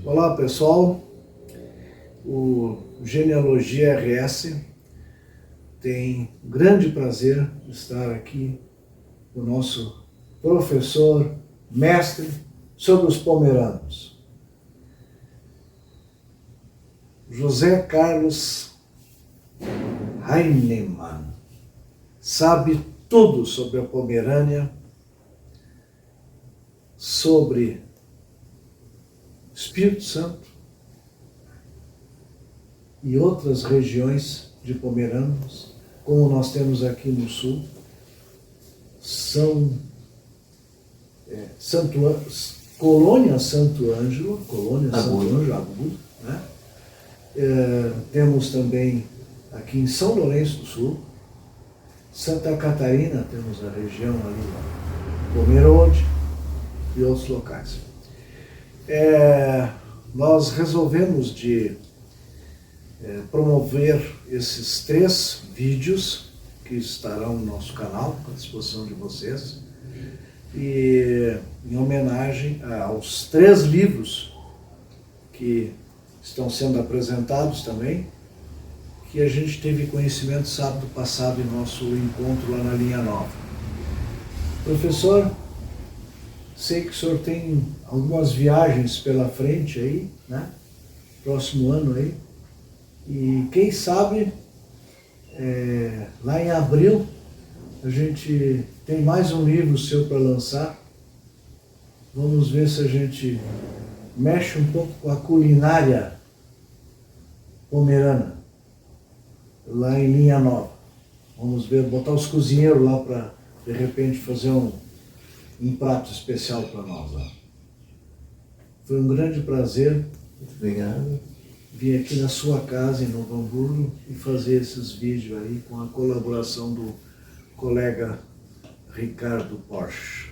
Olá pessoal, o Genealogia RS tem grande prazer de estar aqui com o nosso professor, mestre sobre os pomeranos, José Carlos Heinemann. Sabe tudo sobre a Pomerânia, sobre Espírito Santo e outras regiões de pomeranos, como nós temos aqui no sul, Colônia Santo Ângelo, Agudo, né? Temos também aqui em São Lourenço do Sul, Santa Catarina, temos a região ali, Pomerode e outros locais. Nós resolvemos promover esses 3 vídeos que estarão no nosso canal, à disposição de vocês, e em homenagem aos 3 livros que estão sendo apresentados também, que a gente teve conhecimento sábado passado em nosso encontro lá na Linha Nova. Professor, sei que o senhor tem algumas viagens pela frente aí, né? Próximo ano aí. E quem sabe, lá em abril, a gente tem mais um livro seu para lançar. Vamos ver se a gente mexe um pouco com a culinária pomerana, lá em Linha Nova. Vamos ver, botar os cozinheiros lá para, de repente, fazer um prato especial para nós. Ó. Foi um grande prazer. Muito obrigado. Vir aqui na sua casa em Novo Hamburgo e fazer esses vídeos aí com a colaboração do colega Ricardo Porsche.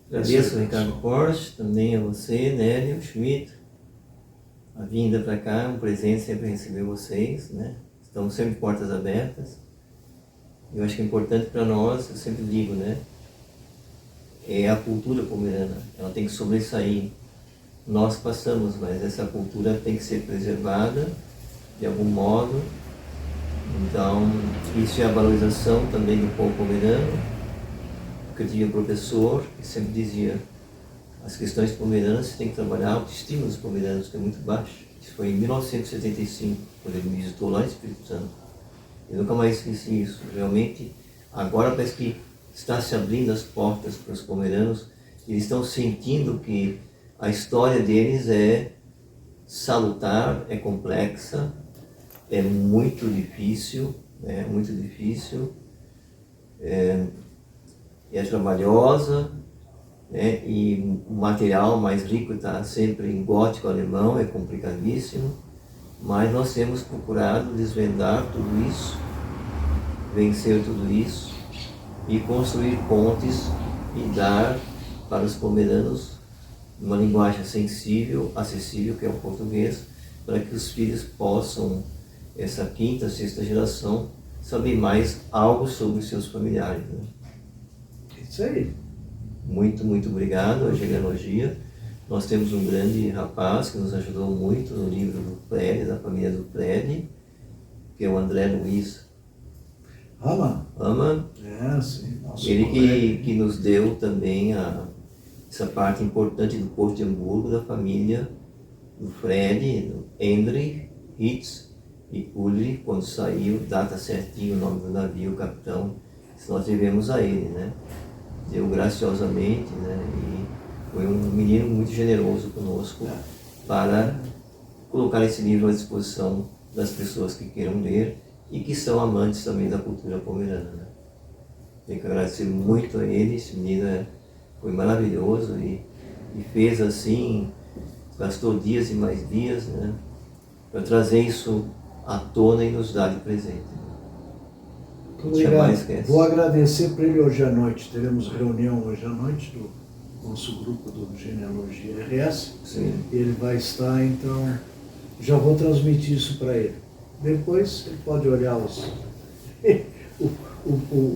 Agradeço ao Ricardo Porsche, também a você, Nélio Schmidt. A vinda para cá, um presente sempre receber vocês, né? Estamos sempre de portas abertas. Eu acho que é importante para nós, eu sempre digo, né? É a cultura pomerana, ela tem que sobressair. Nós passamos, mas essa cultura tem que ser preservada de algum modo. Então, isso é a valorização também do povo pomerano. Porque eu tinha um professor que sempre dizia: as questões pomeranas você tem que trabalhar a autoestima dos pomeranos, que é muito baixa. Isso foi em 1975, quando ele me visitou lá em Espírito Santo. Eu nunca mais esqueci isso. Realmente, agora parece que está se abrindo as portas para os pomeranos. Eles estão sentindo que a história deles é salutar, é complexa, é muito difícil, é trabalhosa, né? E o material mais rico está sempre em gótico alemão, é complicadíssimo, mas nós temos procurado desvendar tudo isso, vencer tudo isso e construir pontes e dar para os pomeranos uma linguagem sensível, acessível, que é o português, para que os filhos possam, essa 5ª, 6ª geração, saber mais algo sobre os seus familiares. Né? Isso aí. Muito, muito obrigado à Genealogia. Nós temos um grande rapaz que nos ajudou muito no livro do Pled, da família do Pled, que é o André Luiz Amann. Sim. Ele que nos deu também essa parte importante do Porto de Hamburgo, da família do Fred, do Hendrik, Hitz e Ulrich, quando saiu, data certinho o nome do navio, o capitão, nós devemos a ele, né? Deu graciosamente, né? E foi um menino muito generoso conosco para colocar esse livro à disposição das pessoas que queiram ler e que são amantes também da cultura pomerana, né? Tenho que agradecer muito a ele, esse menino foi maravilhoso e fez assim, gastou dias e mais dias, né, para trazer isso à tona e nos dar de presente. Vou agradecer para ele hoje à noite. Teremos reunião hoje à noite do nosso grupo do Genealogia RS. Sim. Ele vai estar, então já vou transmitir isso para ele. Depois ele pode olhar o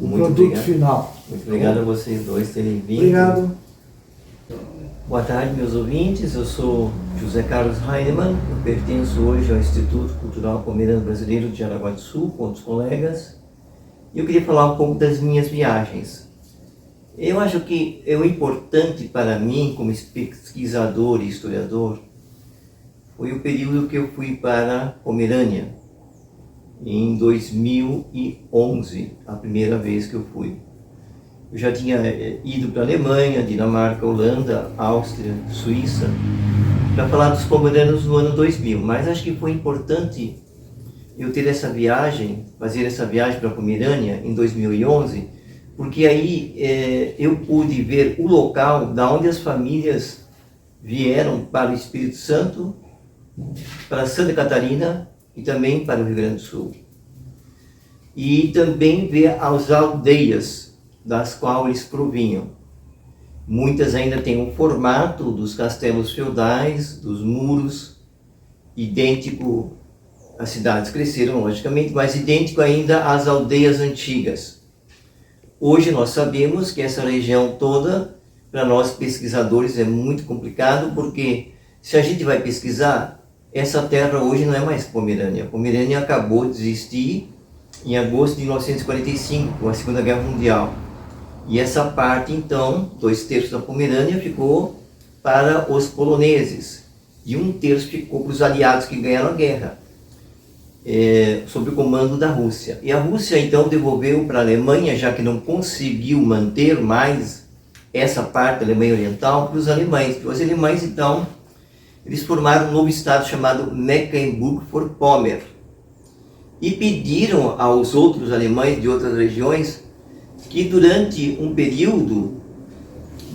produto final. Muito obrigado a vocês dois terem vindo. Obrigado. Boa tarde, meus ouvintes. Eu sou José Carlos Heinemann, eu pertenço hoje ao Instituto Cultural Pomerano Brasileiro de Jaraguá do Sul, com outros colegas, e eu queria falar um pouco das minhas viagens. Eu acho que o importante para mim, como pesquisador e historiador, foi o período que eu fui para Pomerânia, em 2011, a primeira vez que eu fui. Eu já tinha ido para a Alemanha, Dinamarca, Holanda, Áustria, Suíça, para falar dos pomeranos no ano 2000, mas acho que foi importante eu ter essa viagem, fazer essa viagem para a Pomerânia em 2011, porque aí eu pude ver o local da onde as famílias vieram para o Espírito Santo, para Santa Catarina e também para o Rio Grande do Sul. E também ver as aldeias das quais eles provinham. Muitas ainda têm o formato dos castelos feudais, dos muros, idêntico, as cidades cresceram logicamente, mas idêntico ainda às aldeias antigas. Hoje nós sabemos que essa região toda, para nós pesquisadores, é muito complicado, porque se a gente vai pesquisar, essa terra hoje não é mais Pomerânia. A Pomerânia acabou de existir em agosto de 1945, com a Segunda Guerra Mundial. E essa parte, então, 2/3 da Pomerânia ficou para os poloneses, e 1/3 ficou para os aliados que ganharam a guerra, sob o comando da Rússia. E a Rússia, então, devolveu para a Alemanha, já que não conseguiu manter mais essa parte da Alemanha Oriental, para os alemães. Os alemães, então, eles formaram um novo estado chamado Mecklenburg-Vorpommern, e pediram aos outros alemães de outras regiões que durante um período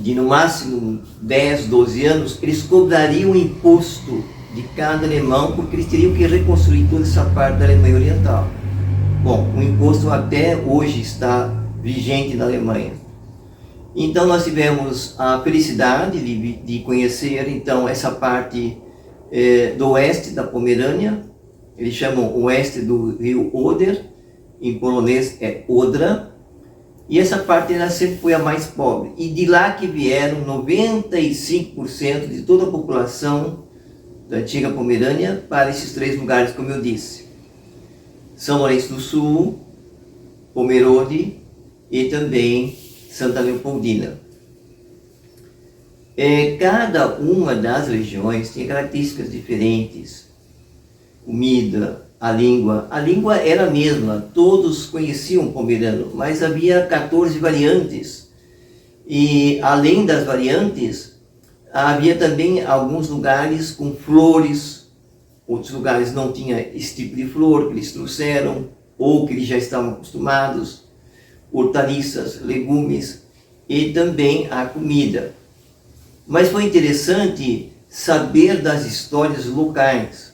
de no máximo 10, 12 anos, eles cobrariam o imposto de cada alemão, porque eles teriam que reconstruir toda essa parte da Alemanha Oriental. Bom, o imposto até hoje está vigente na Alemanha. Então nós tivemos a felicidade de conhecer então essa parte do oeste da Pomerânia. Eles chamam oeste do rio Oder, em polonês é Odra, e essa parte ela sempre foi a mais pobre. E de lá que vieram 95% de toda a população da antiga Pomerânia para esses 3 lugares, como eu disse: São Lourenço do Sul, Pomerode e também Santa Leopoldina. Cada uma das regiões tinha características diferentes. Comida, a língua era a mesma, todos conheciam o pomerano, mas havia 14 variantes. E além das variantes, havia também alguns lugares com flores, outros lugares não tinha esse tipo de flor que eles trouxeram, ou que eles já estavam acostumados, hortaliças, legumes e também a comida. Mas foi interessante saber das histórias locais,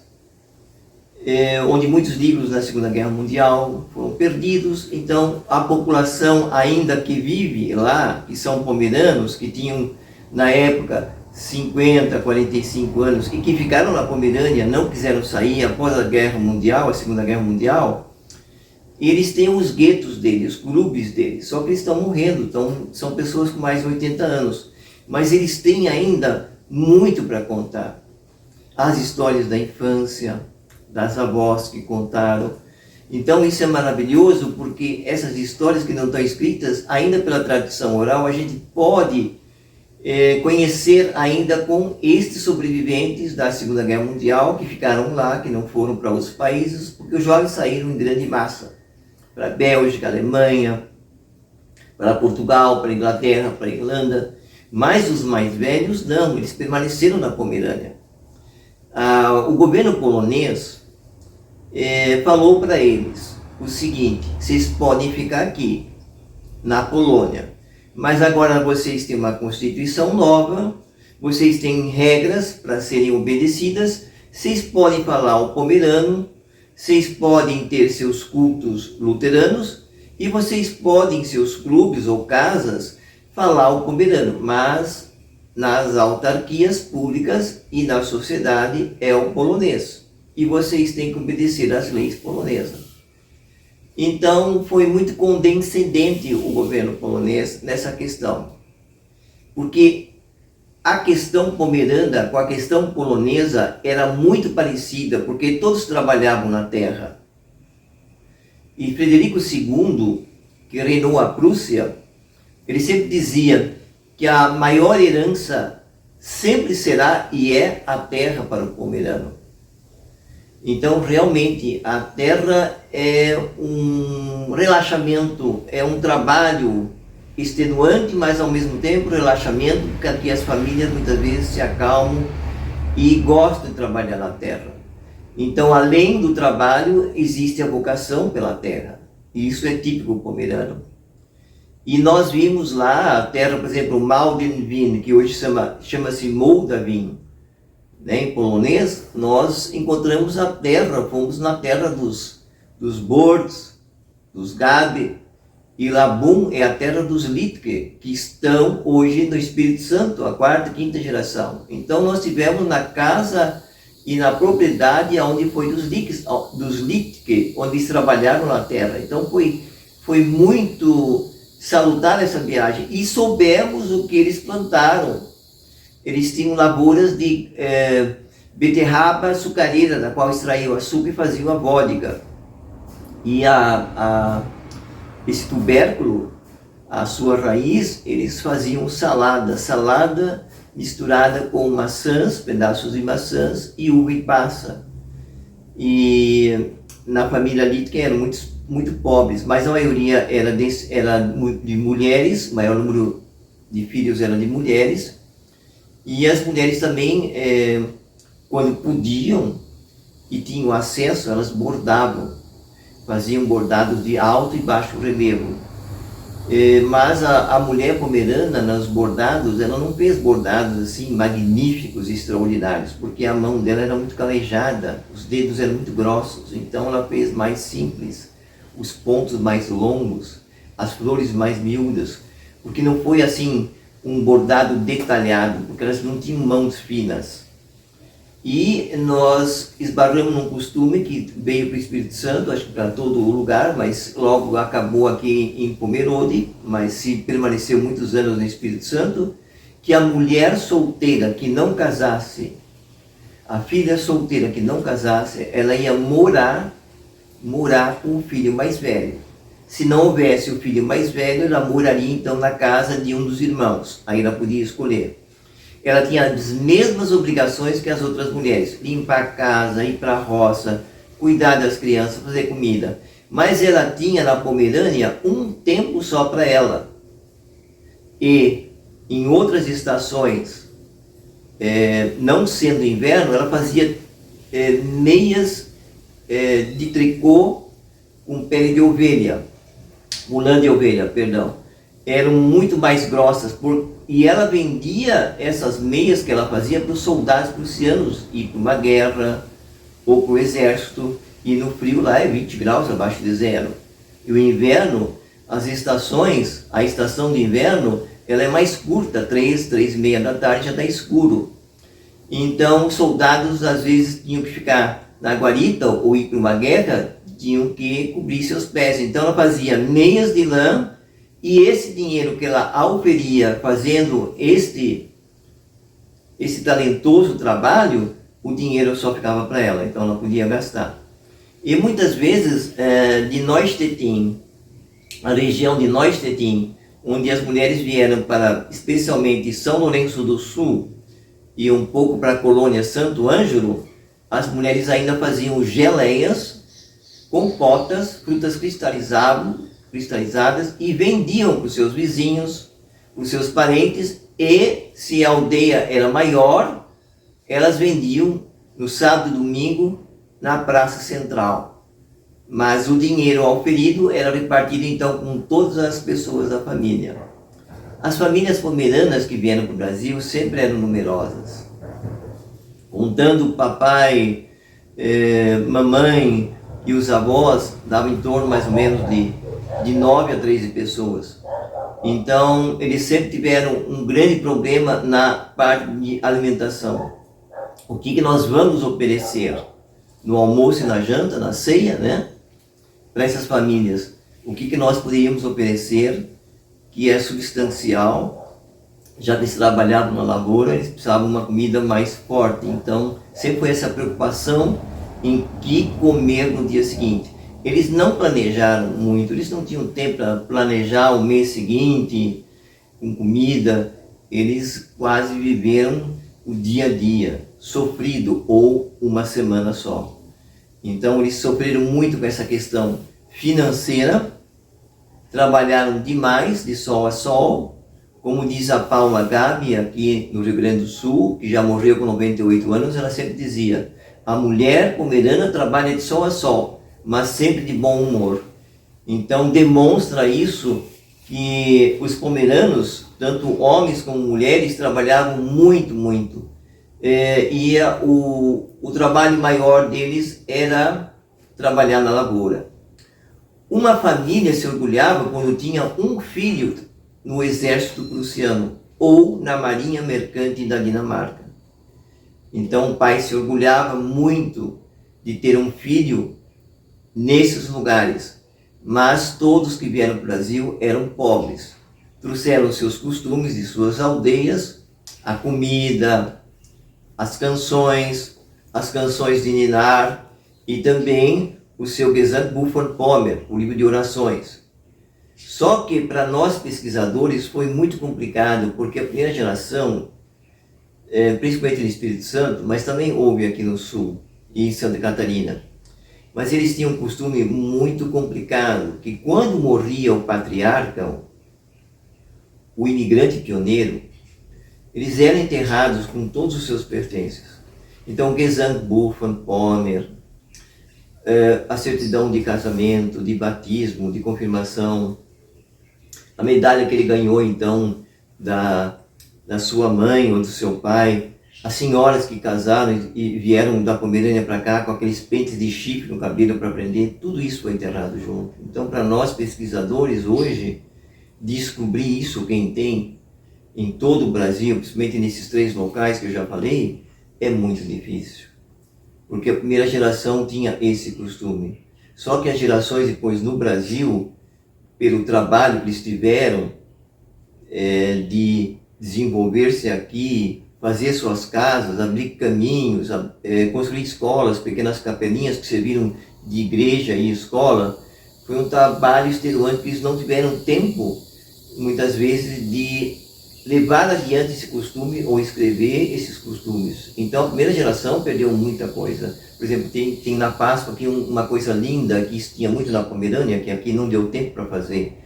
onde muitos livros da Segunda Guerra Mundial foram perdidos. Então a população ainda que vive lá, que são pomeranos, que tinham na época 50, 45 anos e que ficaram na Pomerânia, não quiseram sair após a Guerra Mundial, a Segunda Guerra Mundial, eles têm os guetos deles, os clubes deles, só que eles estão morrendo, são pessoas com mais de 80 anos, mas eles têm ainda muito para contar. As histórias da infância, das avós que contaram. Então isso é maravilhoso, porque essas histórias que não estão escritas, ainda pela tradição oral, a gente pode conhecer ainda com estes sobreviventes da Segunda Guerra Mundial, que ficaram lá, que não foram para outros países, porque os jovens saíram em grande massa, para a Bélgica, Alemanha, para Portugal, para a Inglaterra, para a Irlanda, mas os mais velhos não, eles permaneceram na Pomerânia. O governo polonês falou para eles o seguinte: vocês podem ficar aqui na Polônia, mas agora vocês têm uma Constituição nova, vocês têm regras para serem obedecidas, vocês podem falar o pomerano, vocês podem ter seus cultos luteranos e vocês podem, em seus clubes ou casas, falar o pomerano, mas nas autarquias públicas e na sociedade é o polonês. E vocês têm que obedecer às leis polonesas. Então foi muito condescendente o governo polonês nessa questão. Porque a questão pomerana com a questão polonesa era muito parecida, porque todos trabalhavam na terra. E Frederico II, que reinou a Prússia, ele sempre dizia que a maior herança sempre será e é a terra para o pomerano. Então, realmente, a terra é um relaxamento, é um trabalho extenuante, mas ao mesmo tempo relaxamento, porque aqui as famílias muitas vezes se acalmam e gostam de trabalhar na terra. Então, além do trabalho, existe a vocação pela terra. E isso é típico pomerano. E nós vimos lá a terra, por exemplo, Małdin-Wien, que hoje chama-se Moldavin, né? Em polonês, nós encontramos a terra, fomos na terra dos Bords, dos Gabe, e Labum é a terra dos Litke, que estão hoje no Espírito Santo, a quarta e quinta geração. Então nós tivemos na casa e na propriedade onde foi dos Litke, onde eles trabalharam na terra. Então foi muito salutar essa viagem e soubemos o que eles plantaram. Eles tinham lavouras de beterraba açucareira, da qual extraíam açúcar e faziam a vodka. E esse tubérculo, a sua raiz, eles faziam salada misturada com maçãs, pedaços de maçãs e uva e passa. E na família Litke eram muito pobres, mas a maioria era de mulheres, o maior número de filhos era de mulheres. E as mulheres também, quando podiam e tinham acesso, elas bordavam. Faziam bordados de alto e baixo relevo. Mas a mulher pomerana, nos bordados, ela não fez bordados assim magníficos, extraordinários, porque a mão dela era muito calejada, os dedos eram muito grossos, então ela fez mais simples, os pontos mais longos, as flores mais miúdas, porque não foi assim um bordado detalhado, porque elas não tinham mãos finas. E nós esbarramos num costume que veio para o Espírito Santo, acho que para todo o lugar, mas logo acabou aqui em Pomerode, mas se permaneceu muitos anos no Espírito Santo, que a mulher solteira que não casasse, a filha solteira que não casasse, ela ia morar com o filho mais velho. Se não houvesse o filho mais velho, ela moraria então na casa de um dos irmãos, aí ela podia escolher. Ela tinha as mesmas obrigações que as outras mulheres, limpar a casa, ir para a roça, cuidar das crianças, fazer comida. Mas ela tinha na Pomerânia um tempo só para ela. E em outras estações, não sendo inverno, ela fazia meias de tricô com pele de ovelha, lã de ovelha, perdão. Eram muito mais grossas, e ela vendia essas meias que ela fazia para os soldados prussianos ir para uma guerra ou para o exército, e no frio lá é 20 graus abaixo de zero. E o inverno, as estações, a estação de inverno, ela é mais curta, 3h30 da tarde já está escuro. Então os soldados às vezes tinham que ficar na guarita ou ir para uma guerra, tinham que cobrir seus pés. Então ela fazia meias de lã, e esse dinheiro que ela oferia fazendo este talentoso trabalho, o dinheiro só ficava para ela, então ela podia gastar. E muitas vezes de Neustedt, a região de Neustedt, onde as mulheres vieram para especialmente São Lourenço do Sul e um pouco para a colônia Santo Ângelo, as mulheres ainda faziam geleias, compotas, frutas cristalizadas e vendiam para os seus vizinhos, para os seus parentes, e se a aldeia era maior, elas vendiam no sábado e domingo na praça central. Mas o dinheiro auferido era repartido então com todas as pessoas da família. As famílias pomeranas que vieram para o Brasil sempre eram numerosas. Contando o papai, mamãe e os avós, dava em torno mais ou menos de 9 a 13 pessoas. Então, eles sempre tiveram um grande problema na parte de alimentação. O que nós vamos oferecer no almoço e na janta, na ceia, né? Para essas famílias, o que nós poderíamos oferecer que é substancial já que eles trabalhavam na lavoura, eles precisavam de uma comida mais forte. Então, sempre foi essa preocupação em que comer no dia seguinte. Eles não planejaram muito, eles não tinham tempo para planejar o mês seguinte com comida. Eles quase viveram o dia a dia, sofrido, ou uma semana só. Então, eles sofreram muito com essa questão financeira, trabalharam demais, de sol a sol. Como diz a Paula Gabi, aqui no Rio Grande do Sul, que já morreu com 98 anos, ela sempre dizia: a mulher pomerana trabalha de sol a sol, mas sempre de bom humor. Então demonstra isso, que os pomeranos, tanto homens como mulheres, trabalhavam muito, muito. O trabalho maior deles era trabalhar na lavoura. Uma família se orgulhava quando tinha um filho no exército prussiano ou na marinha mercante da Dinamarca. Então o pai se orgulhava muito de ter um filho nesses lugares, mas todos que vieram para o Brasil eram pobres. Trouxeram seus costumes de suas aldeias, a comida, as canções de ninar e também o seu Gesangbuch von Pommer, o livro de orações. Só que para nós pesquisadores foi muito complicado, porque a primeira geração, principalmente no Espírito Santo, mas também houve aqui no Sul e em Santa Catarina, mas eles tinham um costume muito complicado, que quando morria o patriarca, o imigrante pioneiro, eles eram enterrados com todos os seus pertences. Então, Gesangbuch von Pommer, a certidão de casamento, de batismo, de confirmação, a medalha que ele ganhou então da sua mãe ou do seu pai, as senhoras que casaram e vieram da Pomerânia para cá com aqueles pentes de chifre no cabelo para aprender, tudo isso foi enterrado junto. Então, para nós pesquisadores hoje, descobrir isso, quem tem em todo o Brasil, principalmente nesses 3 locais que eu já falei, é muito difícil. Porque a primeira geração tinha esse costume. Só que as gerações depois no Brasil, pelo trabalho que eles tiveram de desenvolver-se aqui, fazer suas casas, abrir caminhos, construir escolas, pequenas capelinhas que serviram de igreja e escola, foi um trabalho extenuante, porque eles não tiveram tempo, muitas vezes, de levar adiante esse costume ou escrever esses costumes. Então a primeira geração perdeu muita coisa. Por exemplo, tem na Páscoa aqui uma coisa linda que tinha muito na Pomerânia, que aqui não deu tempo para fazer: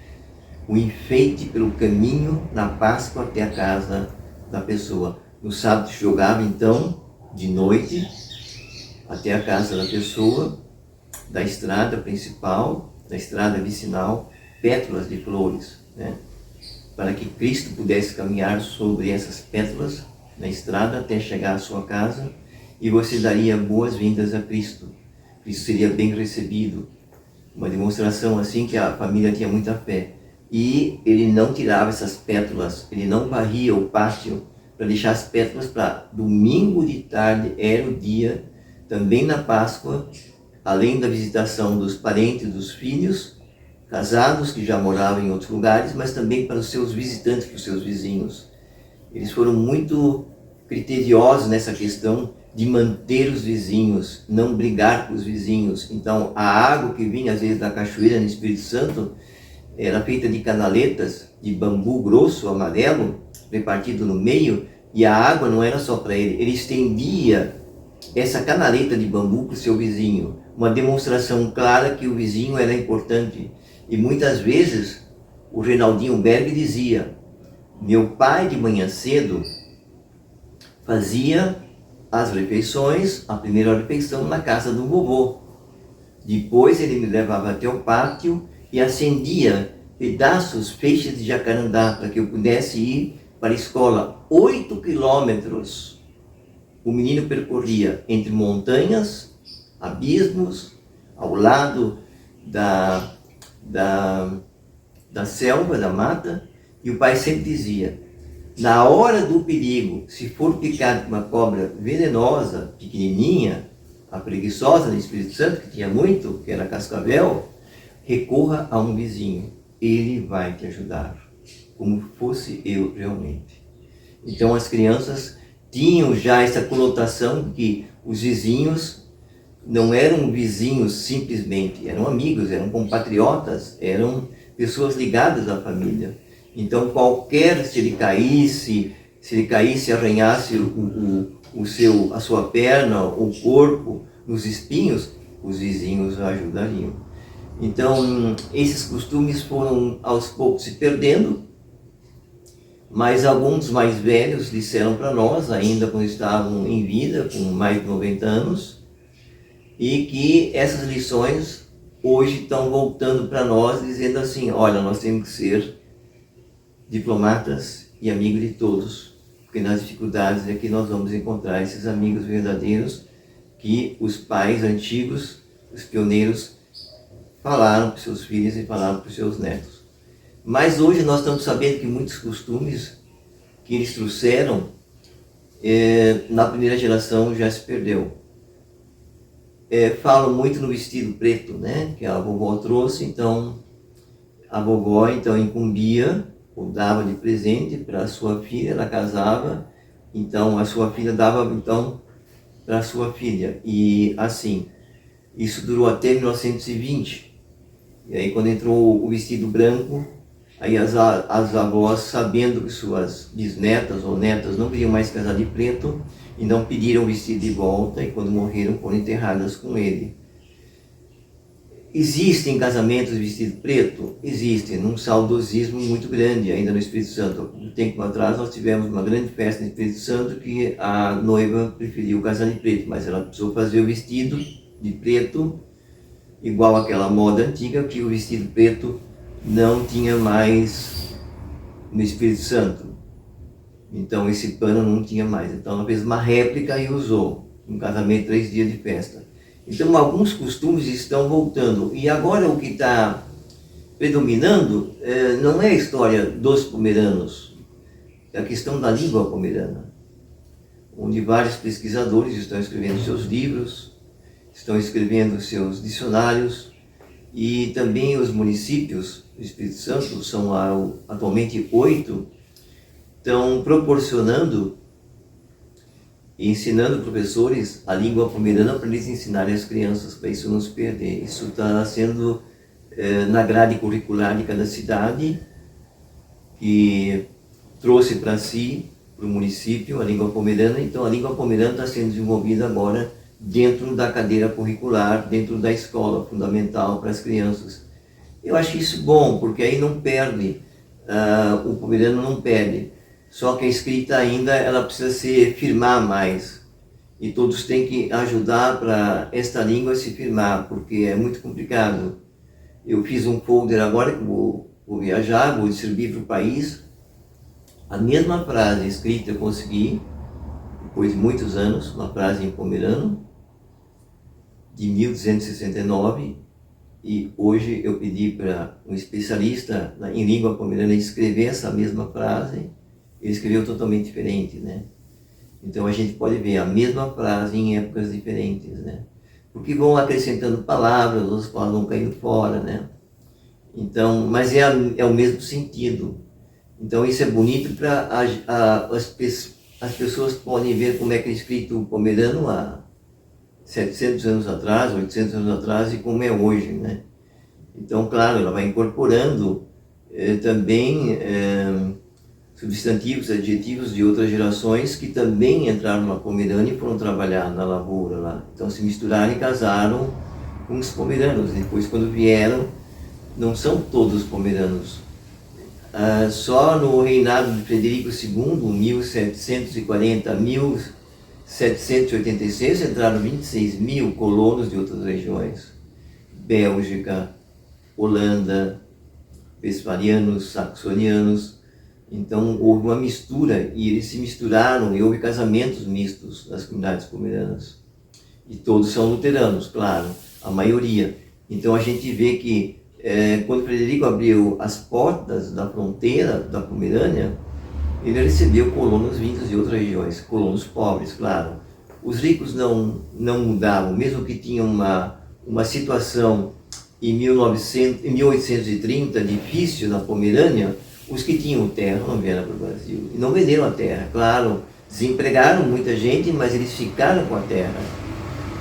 o enfeite pelo caminho na Páscoa até a casa da pessoa. No sábado se jogava então de noite até a casa da pessoa, da estrada principal, da estrada vicinal, pétalas de flores, né? Para que Cristo pudesse caminhar sobre essas pétalas na estrada até chegar à sua casa, e você daria boas-vindas a Cristo. Cristo seria bem recebido. Uma demonstração assim que a família tinha muita fé. E ele não tirava essas pétalas, ele não varria o pátio para deixar as pétalas para domingo de tarde, era o dia, também na Páscoa, além da visitação dos parentes, dos filhos, casados que já moravam em outros lugares, mas também para os seus visitantes, para os seus vizinhos. Eles foram muito criteriosos nessa questão de manter os vizinhos, não brigar com os vizinhos. Então, a água que vinha às vezes da cachoeira no Espírito Santo era feita de canaletas de bambu grosso, amarelo, repartido no meio, e a água não era só para ele estendia essa canaleta de bambu para o seu vizinho, uma demonstração clara que o vizinho era importante. E muitas vezes o Reinaldinho Berg dizia: meu pai de manhã cedo fazia as refeições, a primeira refeição na casa do vovô. Depois ele me levava até o pátio e acendia pedaços, feixes de jacarandá, para que eu pudesse ir para a escola. 8 quilômetros o menino percorria entre montanhas, abismos, ao lado da selva, da mata, e o pai sempre dizia: na hora do perigo, se for picado por uma cobra venenosa, pequenininha, a preguiçosa no Espírito Santo, que tinha muito, que era cascavel, recorra a um vizinho, ele vai te ajudar, como fosse eu realmente. Então as crianças tinham já essa conotação de que os vizinhos não eram vizinhos simplesmente, eram amigos, eram compatriotas, eram pessoas ligadas à família. Então se ele caísse, arranhasse a sua perna, o corpo nos espinhos, os vizinhos o ajudariam. Então esses costumes foram aos poucos se perdendo, mas alguns mais velhos disseram para nós, ainda quando estavam em vida, com mais de 90 anos, e que essas lições hoje estão voltando para nós, dizendo assim, olha, nós temos que ser diplomatas e amigos de todos, porque nas dificuldades é que nós vamos encontrar esses amigos verdadeiros que os pais antigos, os pioneiros, falaram para os seus filhos e falaram para os seus netos. Mas hoje nós estamos sabendo que muitos costumes que eles trouxeram na primeira geração já se perdeu. Falam muito no vestido preto, né, que a vovó trouxe. Então a vovó incumbia ou dava de presente para a sua filha, ela casava, então a sua filha dava então para a sua filha, e assim isso durou até 1920. E aí quando entrou o vestido branco, aí as avós, sabendo que suas bisnetas ou netas não queriam mais casar de preto, então pediram o vestido de volta, e quando morreram foram enterradas com ele. Existem casamentos de vestido preto? Existem, num saudosismo muito grande ainda no Espírito Santo. Um tempo atrás nós tivemos uma grande festa no Espírito Santo que a noiva preferiu casar de preto, mas ela precisou fazer o vestido de preto igual àquela moda antiga, que o vestido preto não tinha mais no Espírito Santo. Então esse pano não tinha mais. Então ela fez uma réplica e usou. Um casamento, 3 dias de festa. Então alguns costumes estão voltando. E agora o que está predominando não é a história dos pomeranos, é a questão da língua pomerana, onde vários pesquisadores estão escrevendo seus livros, estão escrevendo seus dicionários, e também os municípios do Espírito Santo, são atualmente 8, estão proporcionando e ensinando professores a língua pomerana para eles ensinarem as crianças, para isso não se perder. Isso está sendo na grade curricular de cada cidade, que trouxe para si, para o município, a língua pomerana. Então a língua pomerana está sendo desenvolvida agora dentro da cadeira curricular, dentro da escola fundamental para as crianças. Eu acho isso bom, porque aí não perde, o pomerano não perde. Só que a escrita ainda, ela precisa se firmar mais. E todos têm que ajudar para esta língua se firmar, porque é muito complicado. Eu fiz um folder agora que vou viajar, vou distribuir para o país. A mesma frase escrita eu consegui, depois de muitos anos, uma frase em pomerano, de 1269, e hoje eu pedi para um especialista em língua pomerana escrever essa mesma frase. Ele escreveu totalmente diferente, né? Então a gente pode ver a mesma frase em épocas diferentes, né? Porque vão acrescentando palavras, outras palavras vão caindo fora, né? Então, mas é o mesmo sentido. Então isso é bonito para as pessoas podem ver como é que é escrito o pomerano há 700 anos atrás, 800 anos atrás, e como é hoje, né? Então, claro, ela vai incorporando também substantivos, adjetivos de outras gerações que também entraram na Pomerânia e foram trabalhar na lavoura lá. Então se misturaram e casaram com os pomeranos. Depois, quando vieram, não são todos pomeranos. Só no reinado de Frederico II, 1740 a 1786, entraram 26 mil colonos de outras regiões. Bélgica, Holanda, westfalianos, saxonianos. Então houve uma mistura, e eles se misturaram, e houve casamentos mistos das comunidades pomeranas. E todos são luteranos, claro, a maioria. Então a gente vê que quando Frederico abriu as portas da fronteira da Pomerânia, ele recebeu colonos vindos de outras regiões, colonos pobres, claro. Os ricos não mudavam, mesmo que tinham uma situação em 1830 difícil na Pomerânia, Os que tinham terra não vieram para o Brasil e não venderam a terra. Claro, desempregaram muita gente, mas eles ficaram com a terra.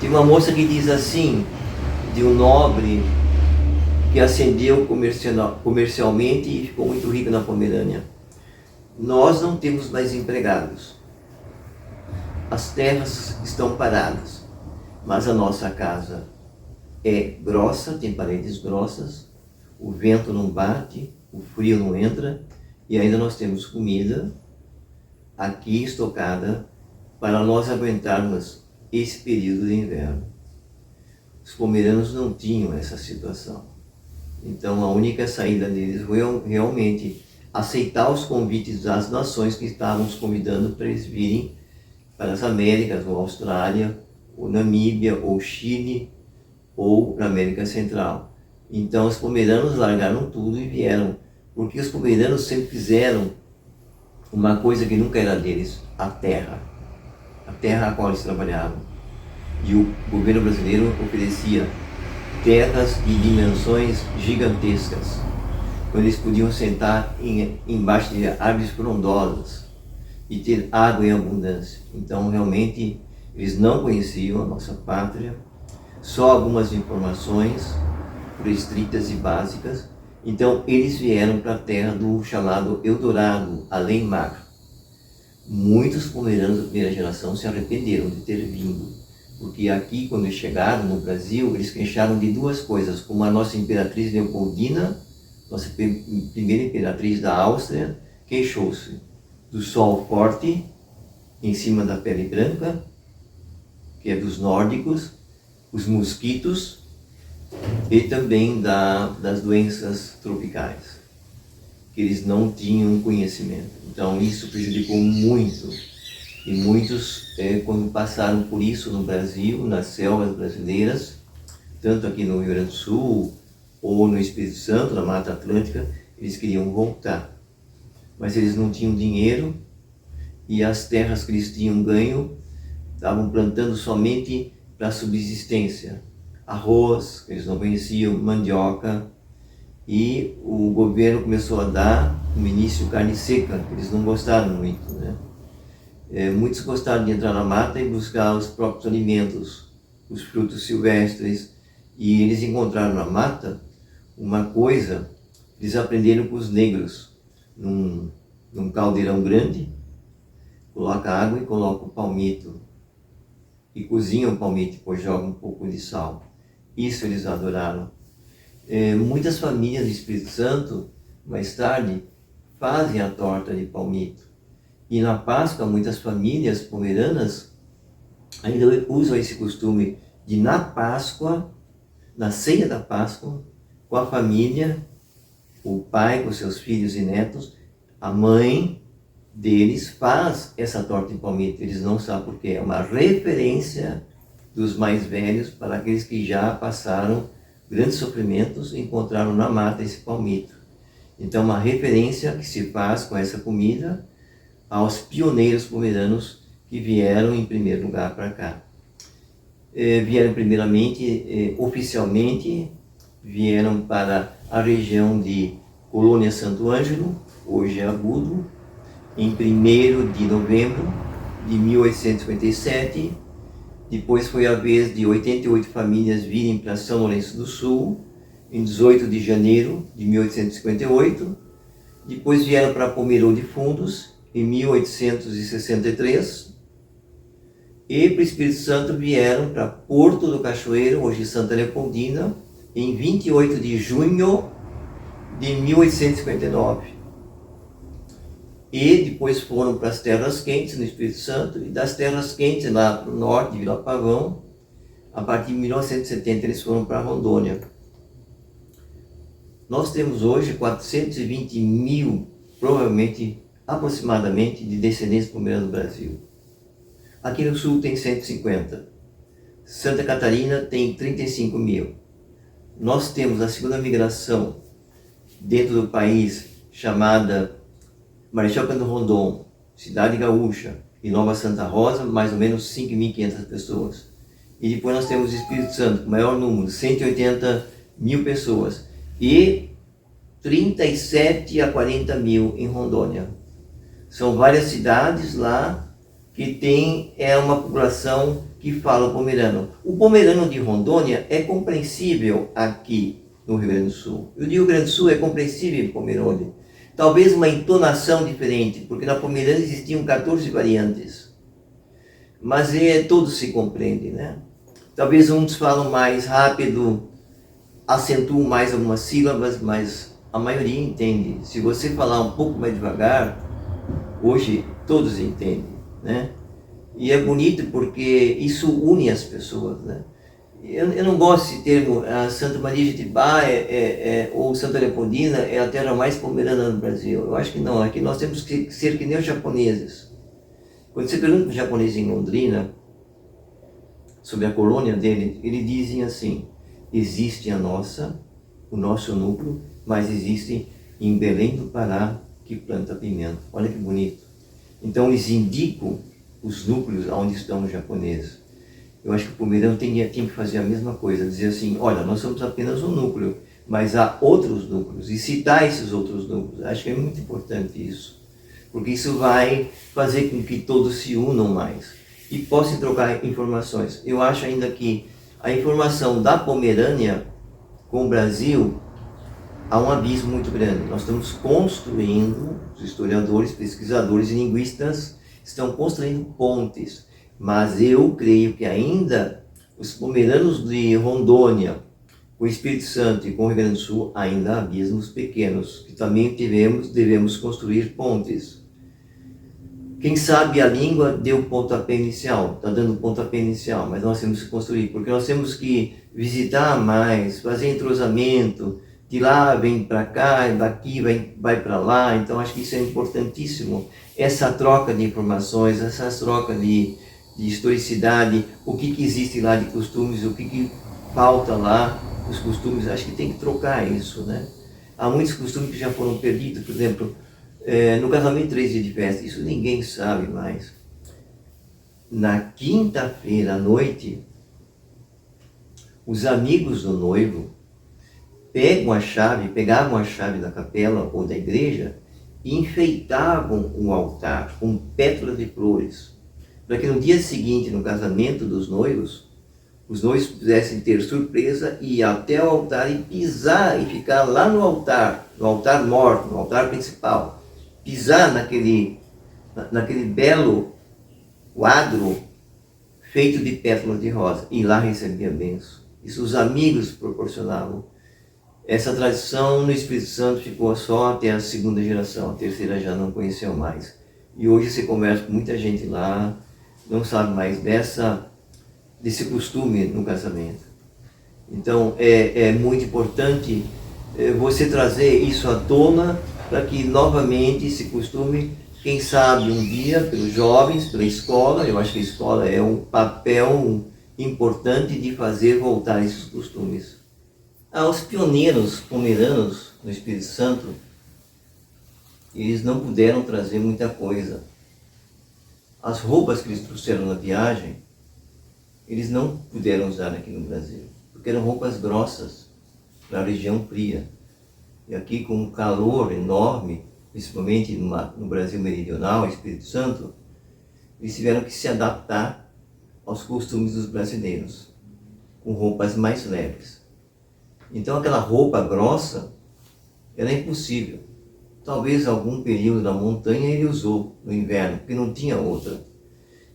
Tem uma moça que diz assim, de um nobre que ascendeu comercialmente e ficou muito rico na Pomerânia. Nós não temos mais empregados. As terras estão paradas, mas a nossa casa é grossa, tem paredes grossas, o vento não bate, o frio não entra e ainda nós temos comida aqui estocada para nós aguentarmos esse período de inverno. Os pomeranos não tinham essa situação. Então a única saída deles foi realmente aceitar os convites das nações que estavam os convidando para eles virem para as Américas, ou Austrália, ou Namíbia, ou Chile, ou na América Central. Então os pomeranos largaram tudo e vieram, porque os pomeranos sempre fizeram uma coisa que nunca era deles, a terra a qual eles trabalhavam. E o governo brasileiro oferecia terras de dimensões gigantescas, onde eles podiam sentar embaixo de árvores frondosas e ter água em abundância. Então realmente eles não conheciam a nossa pátria, só algumas informações restritas e básicas. Então eles vieram para a terra do chamado Eldorado, além mar. Muitos pomeranos da primeira geração se arrependeram de ter vindo, porque aqui, quando eles chegaram no Brasil, eles queixaram de duas coisas, como a nossa imperatriz Leopoldina, nossa primeira imperatriz da Áustria, queixou-se do sol forte em cima da pele branca, que é dos nórdicos, os mosquitos e também das doenças tropicais, que eles não tinham conhecimento. Então isso prejudicou muito. E muitos, quando passaram por isso no Brasil, nas selvas brasileiras, tanto aqui no Rio Grande do Sul, ou no Espírito Santo, na Mata Atlântica, eles queriam voltar. Mas eles não tinham dinheiro, e as terras que eles tinham ganho, estavam plantando somente para subsistência. Arroz, que eles não conheciam, mandioca, e o governo começou a dar, no início, carne seca, que eles não gostaram muito, né? Muitos gostaram de entrar na mata e buscar os próprios alimentos, os frutos silvestres, e eles encontraram na mata uma coisa, eles aprenderam com os negros, num caldeirão grande, coloca água e coloca o palmito, e cozinha o palmito, depois joga um pouco de sal. Isso eles adoraram. Muitas famílias do Espírito Santo, mais tarde, fazem a torta de palmito. E na Páscoa, muitas famílias pomeranas ainda usam esse costume de, na Páscoa, na ceia da Páscoa, com a família, o pai com seus filhos e netos, a mãe deles faz essa torta de palmito. Eles não sabem por quê. É uma referência dos mais velhos para aqueles que já passaram grandes sofrimentos e encontraram na mata esse palmito. Então, uma referência que se faz com essa comida aos pioneiros pomeranos que vieram em primeiro lugar para cá. Vieram primeiramente, oficialmente, vieram para a região de Colônia Santo Ângelo, hoje é Agudo, em 1º de novembro de 1857. Depois foi a vez de 88 famílias virem para São Lourenço do Sul, em 18 de janeiro de 1858. Depois vieram para Pomerô de Fundos, em 1863. E para o Espírito Santo vieram para Porto do Cachoeiro, hoje Santa Leopoldina, em 28 de junho de 1859. E depois foram para as Terras Quentes, no Espírito Santo, e das Terras Quentes, lá para o norte, Vila Pavão, a partir de 1970 eles foram para Rondônia. Nós temos hoje 420 mil, provavelmente, aproximadamente, de descendentes pomeranos no Brasil. Aqui no sul tem 150. Santa Catarina tem 35 mil. Nós temos a segunda migração dentro do país, chamada Marechal Cândido Rondon, Cidade Gaúcha e Nova Santa Rosa, mais ou menos 5.500 pessoas. E depois nós temos o Espírito Santo, o maior número, 180 mil pessoas. E 37 a 40 mil em Rondônia. São várias cidades lá que tem uma população que fala o pomerano. O pomerano de Rondônia é compreensível aqui no Rio Grande do Sul. E o Rio Grande do Sul é compreensível em Pomerode. Talvez uma entonação diferente, porque na Pomerânia existiam 14 variantes. Mas todos se compreendem, né? Talvez uns falam mais rápido, acentuam mais algumas sílabas, mas a maioria entende. Se você falar um pouco mais devagar, hoje todos entendem, né? E é bonito porque isso une as pessoas, né? Eu não gosto desse termo, a Santa Maria de Itibá ou Santa Leopoldina é a terra mais pomerana do Brasil. Eu acho que não, aqui nós temos que ser que nem os japoneses. Quando você pergunta para os japoneses em Londrina sobre a colônia dele, eles dizem assim: existe o nosso núcleo, mas existe em Belém do Pará que planta pimenta. Olha que bonito. Então eles indicam os núcleos onde estão os japoneses. Eu acho que o pomerano tem que fazer a mesma coisa, dizer assim: olha, nós somos apenas um núcleo, mas há outros núcleos, e citar esses outros núcleos. Acho que é muito importante isso, porque isso vai fazer com que todos se unam mais e possam trocar informações. Eu acho ainda que a informação da Pomerânia com o Brasil há um abismo muito grande. Nós estamos construindo, os historiadores, pesquisadores e linguistas estão construindo pontes, mas eu creio que ainda os pomeranos de Rondônia, com o Espírito Santo e com o Rio Grande do Sul, ainda há abismos pequenos, que também devemos construir pontes. Quem sabe a língua deu o pontapé inicial, está dando o pontapé inicial, mas nós temos que construir, porque nós temos que visitar mais, fazer entrosamento, de lá vem para cá, daqui vai para lá. Então acho que isso é importantíssimo, essa troca de informações, essa troca de historicidade, o que existe lá de costumes, o que falta lá, os costumes. Acho que tem que trocar isso, né? Há muitos costumes que já foram perdidos, por exemplo, no casamento 3 dias de festa, isso ninguém sabe mais. Na quinta-feira à noite, os amigos do noivo pegavam a chave da capela ou da igreja e enfeitavam o altar com pétalas de flores, para que no dia seguinte, no casamento dos noivos, os noivos pudessem ter surpresa e ir até o altar e pisar e ficar lá no altar mor, no altar principal, pisar naquele belo quadro feito de pétalas de rosa, e lá recebia a bênção. Isso os amigos proporcionavam. Essa tradição no Espírito Santo ficou só até a segunda geração, a terceira já não conheceu mais. E hoje você conversa com muita gente lá, não sabe mais desse costume no casamento. Então é muito importante você trazer isso à tona, para que novamente esse costume, quem sabe um dia, pelos jovens, pela escola, eu acho que a escola é um papel importante de fazer voltar esses costumes. Os pioneiros pomeranos no Espírito Santo, eles não puderam trazer muita coisa. As roupas que eles trouxeram na viagem, eles não puderam usar aqui no Brasil, porque eram roupas grossas para a região fria. E aqui, com um calor enorme, principalmente no Brasil meridional, Espírito Santo, eles tiveram que se adaptar aos costumes dos brasileiros, com roupas mais leves. Então aquela roupa grossa era impossível. Talvez algum período na montanha ele usou no inverno, porque não tinha outra.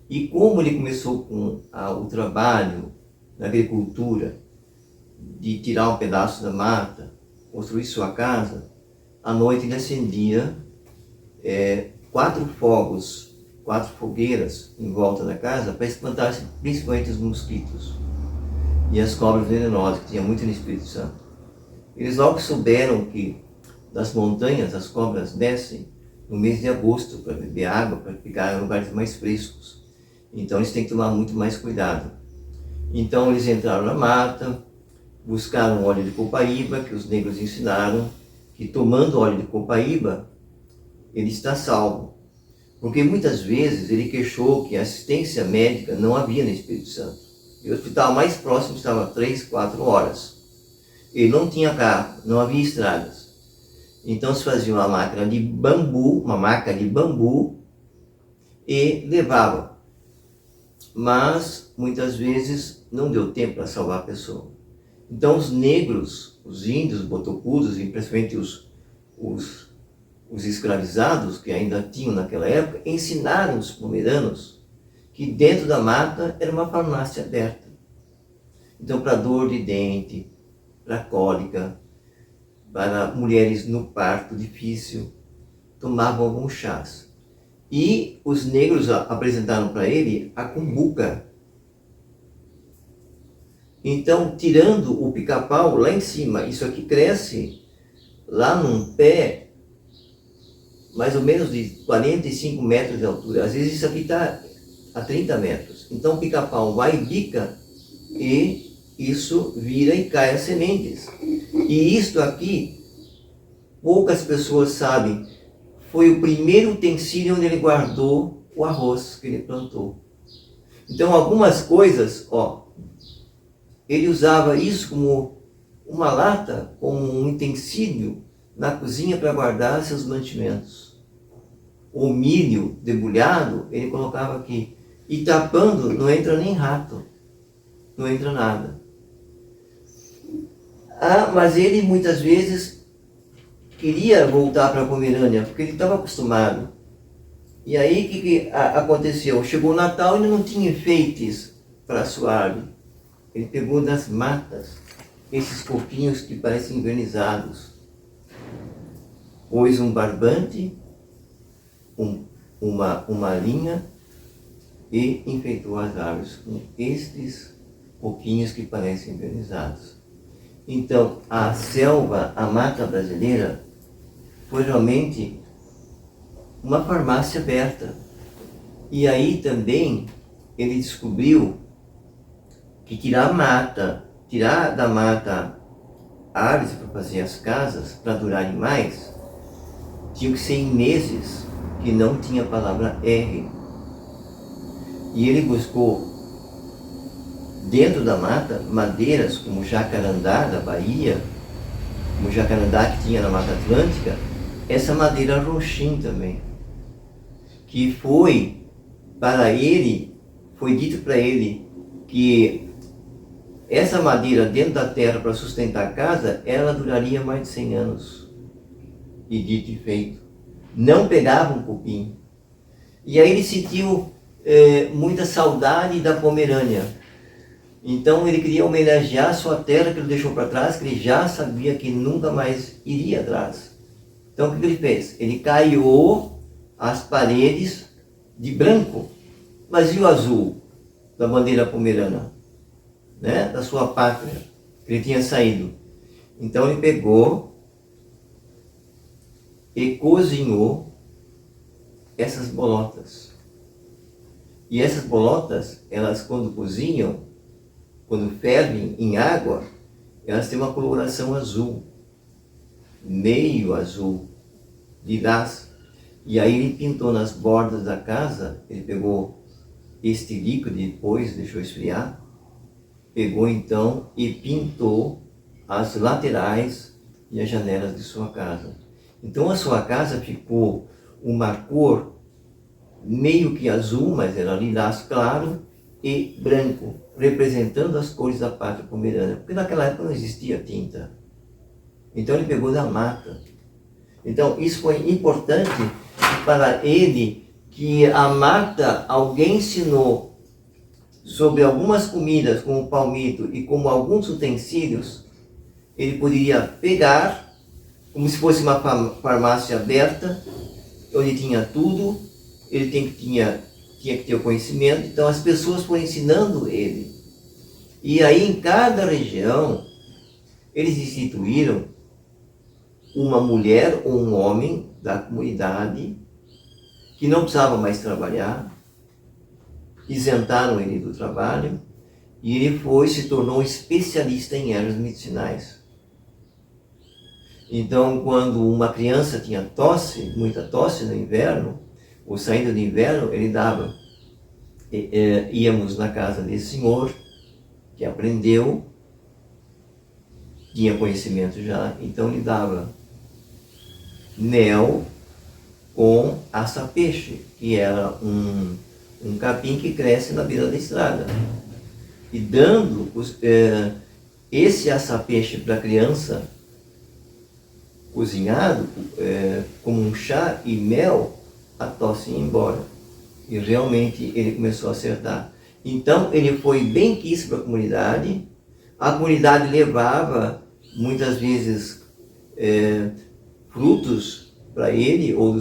E como ele começou com o trabalho na agricultura, de tirar um pedaço da mata, construir sua casa, à noite ele acendia 4 fogueiras em volta da casa para espantar principalmente os mosquitos e as cobras venenosas, que tinha muito no Espírito Santo. Eles logo souberam que das montanhas as cobras descem no mês de agosto para beber água, para ficar em lugares mais frescos. Então eles têm que tomar muito mais cuidado. Então eles entraram na mata, buscaram óleo de copaíba, que os negros ensinaram que tomando óleo de copaíba, ele está salvo. Porque muitas vezes ele queixou que assistência médica não havia no Espírito Santo. E o hospital mais próximo estava a 3, 4 horas. Ele não tinha carro, não havia estradas. Então se fazia uma máquina de bambu, e levava. Mas muitas vezes não deu tempo para salvar a pessoa. Então os negros, os índios, botocudos e principalmente os escravizados que ainda tinham naquela época, ensinaram os pomeranos que dentro da mata era uma farmácia aberta. Então para dor de dente, para cólica, para mulheres no parto difícil, tomavam alguns chás. E os negros apresentaram para ele a cumbuca. Então, tirando o pica-pau lá em cima, isso aqui cresce lá num pé, mais ou menos de 45 metros de altura. Às vezes isso aqui está a 30 metros. Então o pica-pau vai e bica e isso vira e cai as sementes. E isto aqui, poucas pessoas sabem, foi o primeiro utensílio onde ele guardou o arroz que ele plantou. Então algumas coisas, ele usava isso como uma lata, como um utensílio na cozinha para guardar seus mantimentos. O milho debulhado, ele colocava aqui. E tapando, não entra nem rato, não entra nada. Mas ele muitas vezes queria voltar para a Pomerânia, porque ele estava acostumado. E aí o que aconteceu? Chegou o Natal e ainda não tinha enfeites para a sua árvore. Ele pegou das matas esses coquinhos que parecem envernizados. Pôs um barbante, uma linha e enfeitou as árvores com estes coquinhos que parecem envernizados. Então, a selva, a mata brasileira, foi realmente uma farmácia aberta. E aí também ele descobriu que tirar da mata árvores para fazer as casas, para durarem mais, tinha que ser em meses que não tinha a palavra R. E ele buscou dentro da mata madeiras como jacarandá da Bahia, como o jacarandá que tinha na Mata Atlântica, essa madeira roxim também, que foi dito para ele que essa madeira dentro da terra para sustentar a casa, ela duraria mais de 100 anos. E dito e feito. Não pegava um cupim. E aí ele sentiu muita saudade da Pomerânia. Então ele queria homenagear a sua terra que ele deixou para trás, que ele já sabia que nunca mais iria atrás. Então o que ele fez? Ele caiu as paredes de branco, mas e o azul da bandeira pomerana, né? Da sua pátria, que ele tinha saído. Então ele pegou e cozinhou essas bolotas. E essas bolotas, elas quando cozinham, quando fervem em água, elas têm uma coloração azul, meio azul, lilás. E aí ele pintou nas bordas da casa, ele pegou este líquido e depois deixou esfriar, pegou então e pintou as laterais e as janelas de sua casa. Então a sua casa ficou uma cor meio que azul, mas era lilás claro e branco, representando as cores da pátria pomerana, porque naquela época não existia tinta. Então ele pegou da mata. Então isso foi importante para ele, que a mata, alguém ensinou sobre algumas comidas, como o palmito e como alguns utensílios, ele poderia pegar, como se fosse uma farmácia aberta, onde tinha tudo, ele tinha que ter o conhecimento, então as pessoas foram ensinando ele. E aí em cada região, eles instituíram uma mulher ou um homem da comunidade que não precisava mais trabalhar, isentaram ele do trabalho, e ele se tornou especialista em ervas medicinais. Então, quando uma criança tinha tosse, muita tosse no inverno, ou saindo do inverno, ele dava. Íamos na casa desse senhor, que aprendeu, tinha conhecimento já, então ele dava mel com aça-peixe, que era um capim que cresce na beira da estrada. E dando esse aça-peixe para a criança, cozinhado, como um chá e mel, a tosse ia embora. E realmente ele começou a acertar. Então ele foi bem quisto para a comunidade levava muitas vezes frutos para ele, ou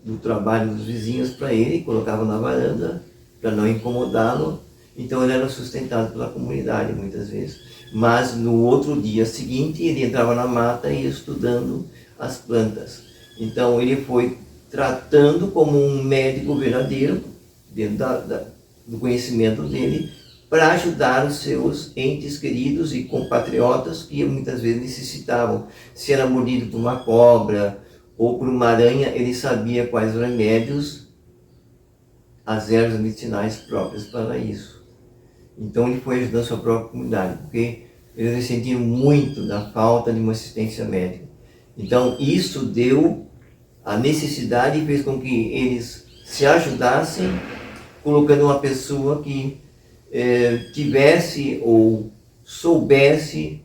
do trabalho dos vizinhos para ele, colocava na varanda para não incomodá-lo. Então ele era sustentado pela comunidade muitas vezes. Mas no outro dia seguinte ele entrava na mata e ia estudando as plantas. Então ele foi tratando como um médico verdadeiro, dentro do conhecimento dele, para ajudar os seus entes queridos e compatriotas que muitas vezes necessitavam. Se era mordido por uma cobra ou por uma aranha, ele sabia quais remédios, as ervas medicinais próprias para isso. Então ele foi ajudando a sua própria comunidade, porque eles ressentiam muito da falta de uma assistência médica. Então isso deu a necessidade e fez com que eles se ajudassem, colocando uma pessoa que tivesse ou soubesse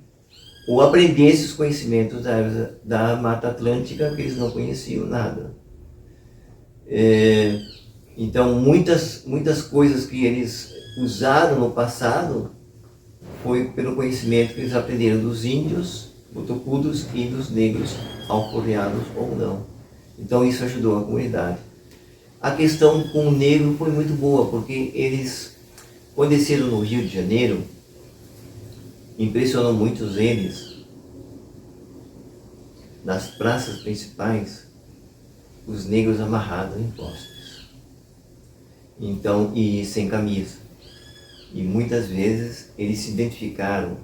ou aprendesse os conhecimentos da Mata Atlântica, que eles não conheciam nada. Então muitas coisas que eles usaram no passado foi pelo conhecimento que eles aprenderam dos índios, botocudos e dos negros, alforriados ou não. Então isso ajudou a comunidade. A questão com o negro foi muito boa, porque eles, quando desceram no Rio de Janeiro, impressionou muitos eles, nas praças principais, os negros amarrados em postes. Então, e sem camisa. E muitas vezes eles se identificaram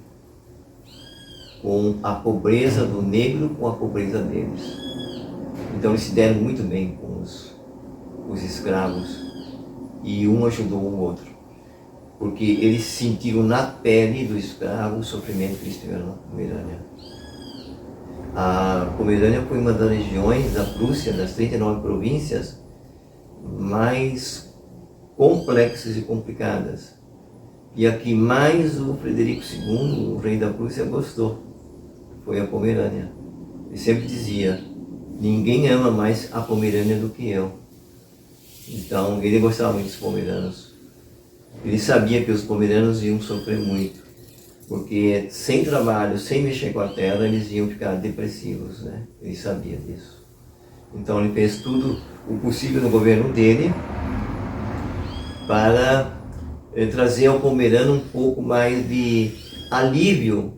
com a pobreza do negro, com a pobreza deles. Então eles se deram muito bem com os escravos, e um ajudou o outro, porque eles sentiram na pele do escravo o sofrimento que eles tiveram na Pomerânia. A Pomerânia foi uma das regiões da Prússia, das 39 províncias, mais complexas e complicadas. E a que mais o Frederico II, o rei da Prússia, gostou foi a Pomerânia. Ele sempre dizia: ninguém ama mais a Pomerânia do que eu. Então ele gostava muito dos pomeranos. Ele sabia que os pomeranos iam sofrer muito, porque sem trabalho, sem mexer com a terra, eles iam ficar depressivos, né? Ele sabia disso. Então ele fez tudo o possível no governo dele para trazer ao pomerano um pouco mais de alívio,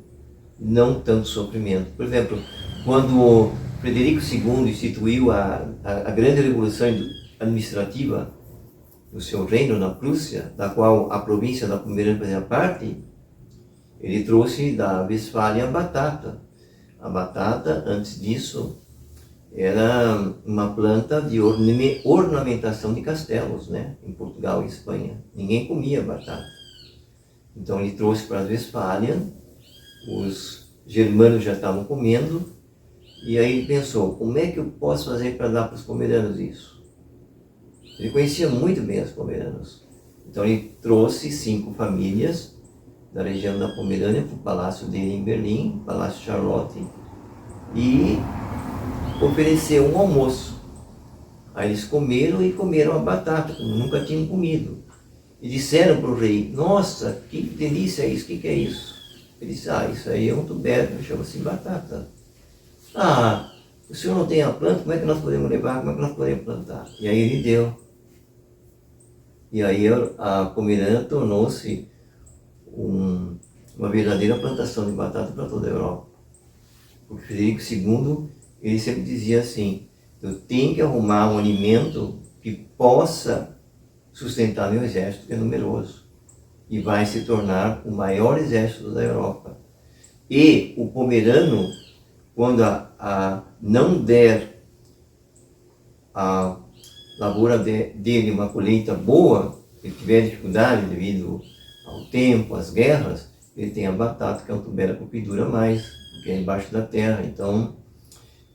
não tanto sofrimento. Por exemplo, quando Frederico II instituiu a grande revolução administrativa do seu reino na Prússia, da qual a província da Pomerânia fazia parte, ele trouxe da Westfália a batata. A batata, antes disso, era uma planta de ornamentação de castelos, né? Em Portugal e Espanha. Ninguém comia batata. Então ele trouxe para a Westfália, os germanos já estavam comendo, e aí ele pensou: como é que eu posso fazer para dar para os pomeranos isso? Ele conhecia muito bem os pomeranos. Então ele trouxe 5 famílias da região da Pomerânia para o palácio dele em Berlim, Palácio Charlotte, e ofereceu um almoço. Aí eles comeram a batata, como nunca tinham comido. E disseram para o rei: nossa, que delícia é isso, o que é isso? Ele disse: isso aí é um tubérculo, chama-se batata. O senhor não tem a planta, como é que nós podemos levar, como é que nós podemos plantar? E aí ele deu. E aí a Pomerânia tornou-se uma verdadeira plantação de batata para toda a Europa. Porque Frederico II, ele sempre dizia assim: eu tenho que arrumar um alimento que possa sustentar meu exército, que é numeroso, e vai se tornar o maior exército da Europa. E o pomerano, quando não der a lavoura dele uma colheita boa, ele tiver dificuldade devido ao tempo, às guerras, ele tem a batata, que é um tubérculo que dura mais, que é embaixo da terra. Então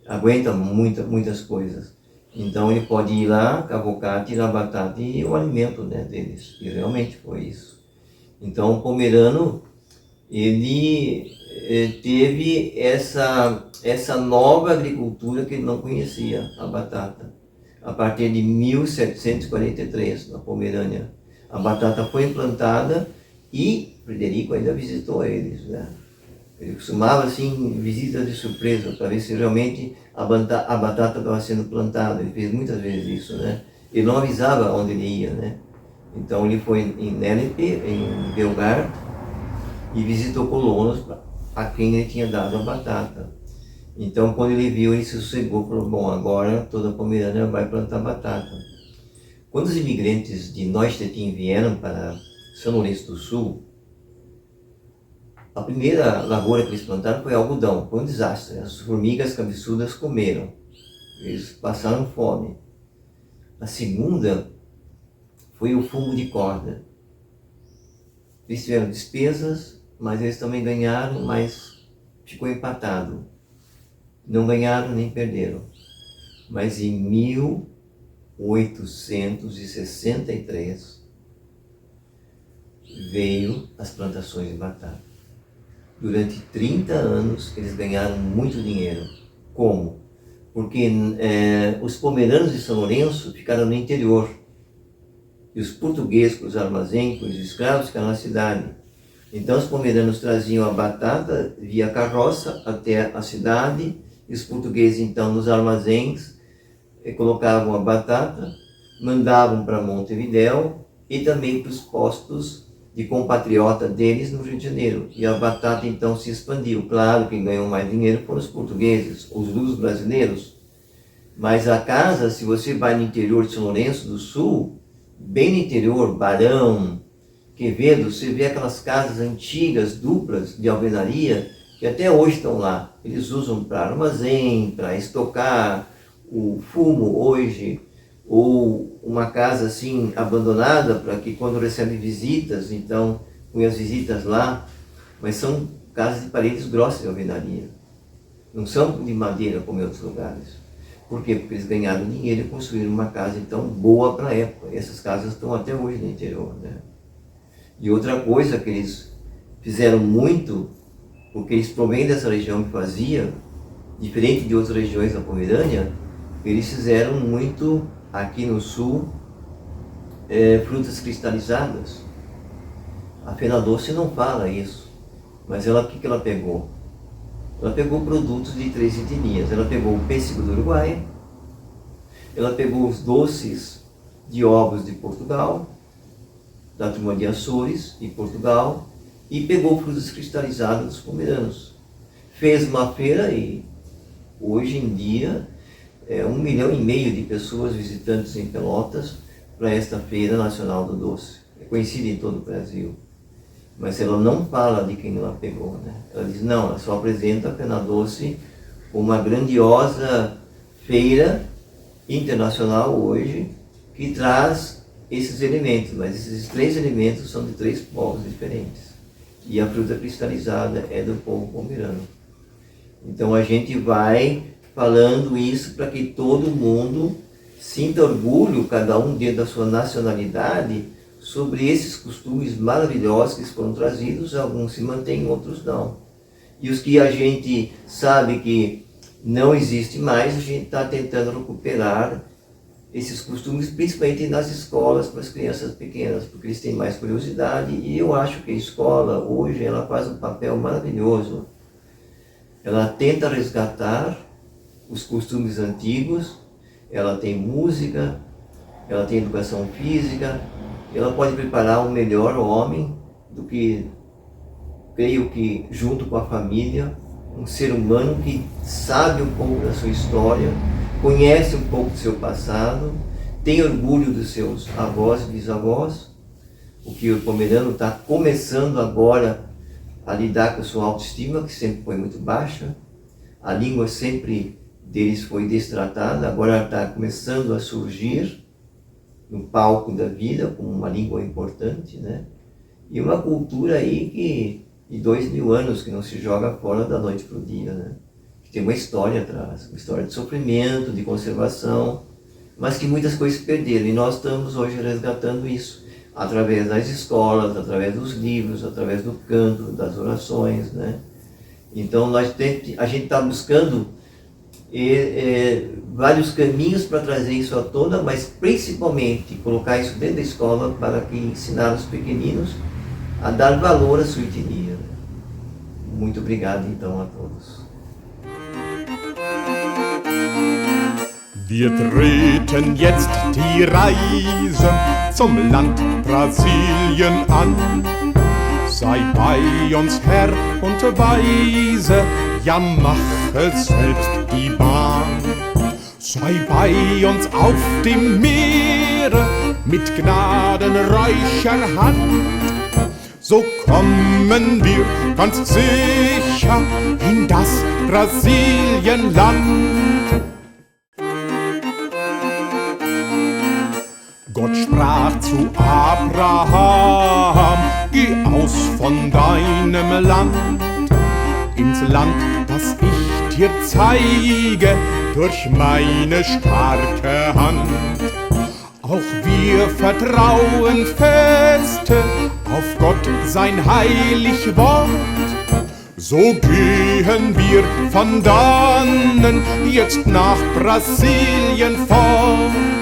aguenta muitas coisas. Então ele pode ir lá, cavocar, tirar a batata e o alimento, né, deles. E realmente foi isso. Então o pomerano, ele teve essa nova agricultura que ele não conhecia, a batata. A partir de 1743, na Pomerânia, a batata foi implantada e Frederico ainda visitou eles, né? Ele costumava, assim, visitas de surpresa, para ver se realmente a batata estava sendo plantada. Ele fez muitas vezes isso, né? Ele não avisava onde ele ia, né? Então ele foi em Nelepe, em Belgard, e visitou colonos a quem ele tinha dado a batata. Então quando ele viu, ele se sossegou, falou, bom, agora toda a Pomerânia vai plantar batata. Quando os imigrantes de Neustedt vieram para São Lourenço do Sul, a primeira lavoura que eles plantaram foi algodão, foi um desastre. As formigas cabeçudas comeram, eles passaram fome. A segunda foi o fumo de corda. Eles tiveram despesas, mas eles também ganharam, mas ficou empatado. Não ganharam nem perderam. Mas em 1863 veio as plantações de batata. Durante 30 anos eles ganharam muito dinheiro. Como? Porque os pomeranos de São Lourenço ficaram no interior. E os portugueses, com os armazéns, com os escravos, ficaram na cidade. Então os pomeranos traziam a batata via carroça até a cidade, e os portugueses então nos armazéns colocavam a batata, mandavam para Montevidéu e também para os postos de compatriota deles no Rio de Janeiro. E a batata então se expandiu. Claro que quem ganhou mais dinheiro foram os portugueses, os luso-brasileiros. Mas a casa, se você vai no interior de São Lourenço do Sul, bem no interior, Barão, Quevedo, você vê aquelas casas antigas, duplas, de alvenaria, que até hoje estão lá. Eles usam para armazém, para estocar o fumo hoje, ou uma casa assim abandonada para que quando recebe visitas, então põe as visitas lá, mas são casas de paredes grossas de alvenaria, não são de madeira como em outros lugares. Por quê? Porque eles ganharam dinheiro e construíram uma casa então boa para a época. E essas casas estão até hoje no interior, né? E outra coisa que eles fizeram muito, porque eles provêm dessa região que fazia, diferente de outras regiões da Pomerânia, eles fizeram muito aqui no sul frutas cristalizadas. A Fena Doce não fala isso, mas ela, o que ela pegou? Ela pegou produtos de 3 etnias. Ela pegou o pêssego do Uruguai, ela pegou os doces de ovos de Portugal, da turma de Açores e Portugal, e pegou frutas cristalizadas dos pomeranos. Fez uma feira e hoje em dia 1,5 milhão de pessoas visitantes em Pelotas para esta Feira Nacional do Doce. É conhecida em todo o Brasil. Mas ela não fala de quem ela pegou, né? Ela diz, não, ela só apresenta a Fena Doce como uma grandiosa feira internacional hoje, que traz esses elementos, mas esses 3 elementos são de 3 povos diferentes. E a fruta cristalizada é do povo pomerano. Então a gente vai falando isso para que todo mundo sinta orgulho, cada um dentro da sua nacionalidade, sobre esses costumes maravilhosos que foram trazidos. Alguns se mantêm, outros não. E os que a gente sabe que não existe mais, a gente está tentando recuperar esses costumes, principalmente nas escolas para as crianças pequenas, porque eles têm mais curiosidade, e eu acho que a escola hoje ela faz um papel maravilhoso. Ela tenta resgatar os costumes antigos, ela tem música, ela tem educação física, ela pode preparar um melhor homem do que, creio que, junto com a família, um ser humano que sabe um pouco da sua história, conhece um pouco do seu passado, tem orgulho dos seus avós e bisavós, o que o pomerano está começando agora a lidar com a sua autoestima, que sempre foi muito baixa. A língua sempre deles foi destratada, agora ela está começando a surgir no palco da vida como uma língua importante, né? E uma cultura aí que de 2.000 anos que não se joga fora da noite para o dia, né? que tem uma história atrás, uma história de sofrimento, de conservação, mas que muitas coisas se perderam. E nós estamos hoje resgatando isso, através das escolas, através dos livros, através do canto, das orações, né? Então a gente está buscando vários caminhos para trazer isso à tona, mas principalmente colocar isso dentro da escola para que ensinar os pequeninos a dar valor à sua etnia. Muito obrigado então a todos. Wir treten jetzt die Reise zum Land Brasilien an. Sei bei uns Herr und Weise, ja mache selbst die Bahn. Sei bei uns auf dem Meere mit gnadenreicher Hand. So kommen wir ganz sicher in das Brasilienland. Gott sprach zu Abraham, geh aus von deinem Land, ins Land, das ich dir zeige, durch meine starke Hand. Auch wir vertrauen feste auf Gott sein heilig Wort. So gehen wir von dannen jetzt nach Brasilien fort.